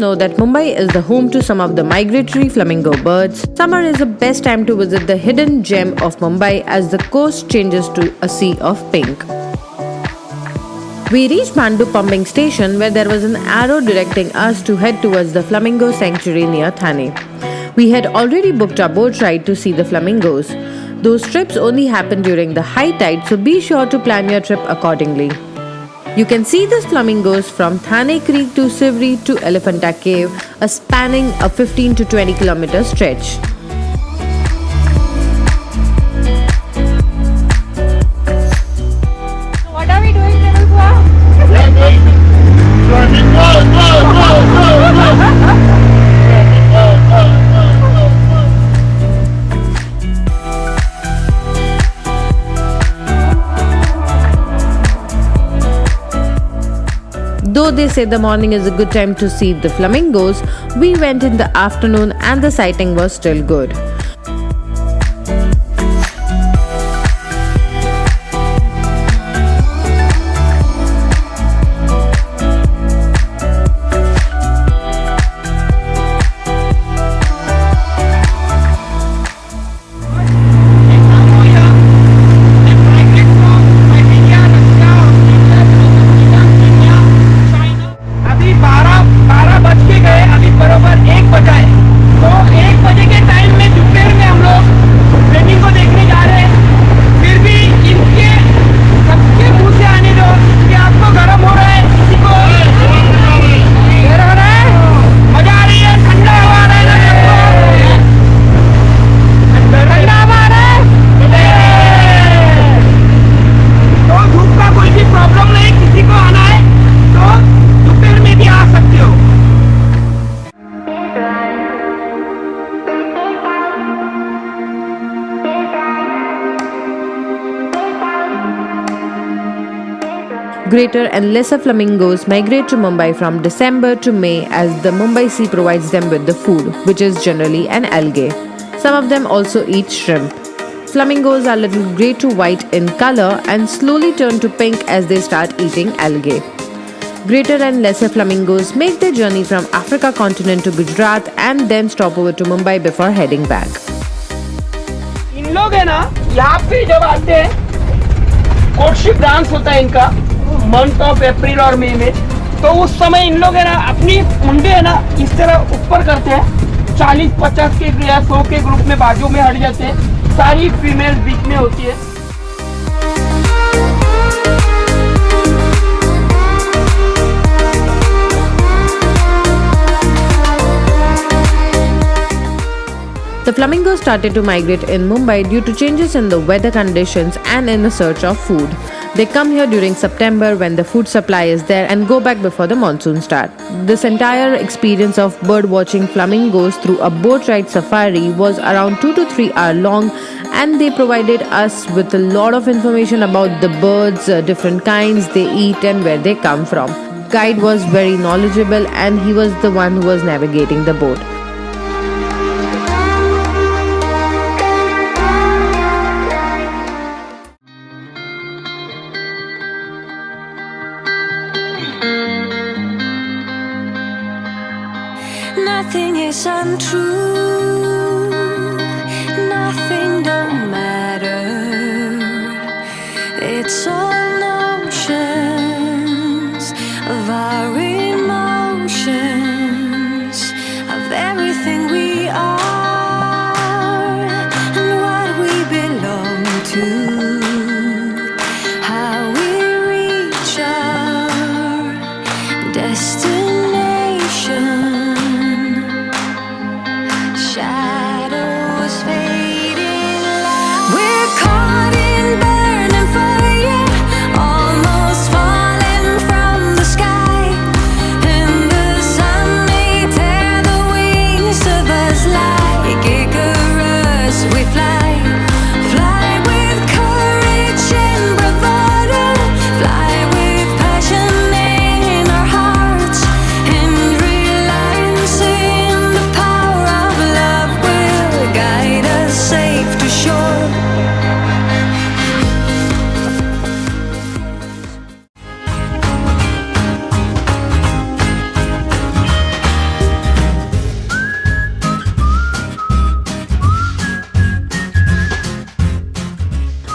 know that Mumbai is the home to some of the migratory flamingo birds. Summer is the best time to visit the hidden gem of Mumbai as the coast changes to a sea of pink. We reached Mandu pumping station where there was an arrow directing us to head towards the Flamingo Sanctuary near Thane. We had already booked our boat ride to see the flamingos. Those trips only happen during the high tide, so be sure to plan your trip accordingly. You can see these flamingos from Thane Creek to Sivri to Elephanta Cave, spanning a 15 to 20 kilometer stretch. What are we doing, Rahul? Though they say the morning is a good time to see the flamingos, we went in the afternoon and the sighting was still good. Greater and lesser flamingos migrate to Mumbai from December to May as the Mumbai sea provides them with the food, which is generally an algae. Some of them also eat shrimp. Flamingos are little grey to white in color and slowly turn to pink as they start eating algae. Greater and lesser flamingos make their journey from Africa continent to Gujarat and then stop over to Mumbai before heading back. इन लोग है ना यहाँ पे जब आते हैं courtship dance होता है इनका मंथ ऑफ अप्रैल और मई में, तो उस समय इन लोग है ना अपनी मुंडे है ना इस तरह ऊपर करते हैं, 40-50 के या 100 के ग्रुप में बाजू में हट जाते हैं, सारी फीमेल बीच में होती है। The flamingos started to migrate in Mumbai due to changes in the weather conditions and in the search of food. They come here during September when the food supply is there and go back before the monsoon starts. This entire experience of bird watching flamingos through a boat ride safari was around 2 to 3 hours long, and they provided us with a lot of information about the birds, different kinds they eat and where they come from. Guide was very knowledgeable and he was the one who was navigating the boat. Nothing is untrue, nothing don't matter. It's all notions of our emotions, of everything we are and what we belong to, how we reach our destination. Shadows fading light. We're caught in burning fire, almost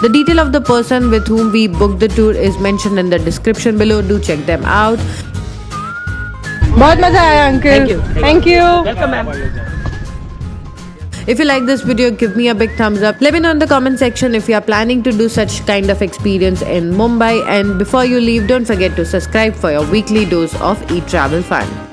The detail of the person with whom we booked the tour is mentioned in the description below. Do check them out. बहुत मजा आया uncle. Thank you. Welcome ma'am. If you like this video, give me a big thumbs up. Let me know in the comment section if you are planning to do such kind of experience in Mumbai. And before you leave, don't forget to subscribe for your weekly dose of e-travel fun.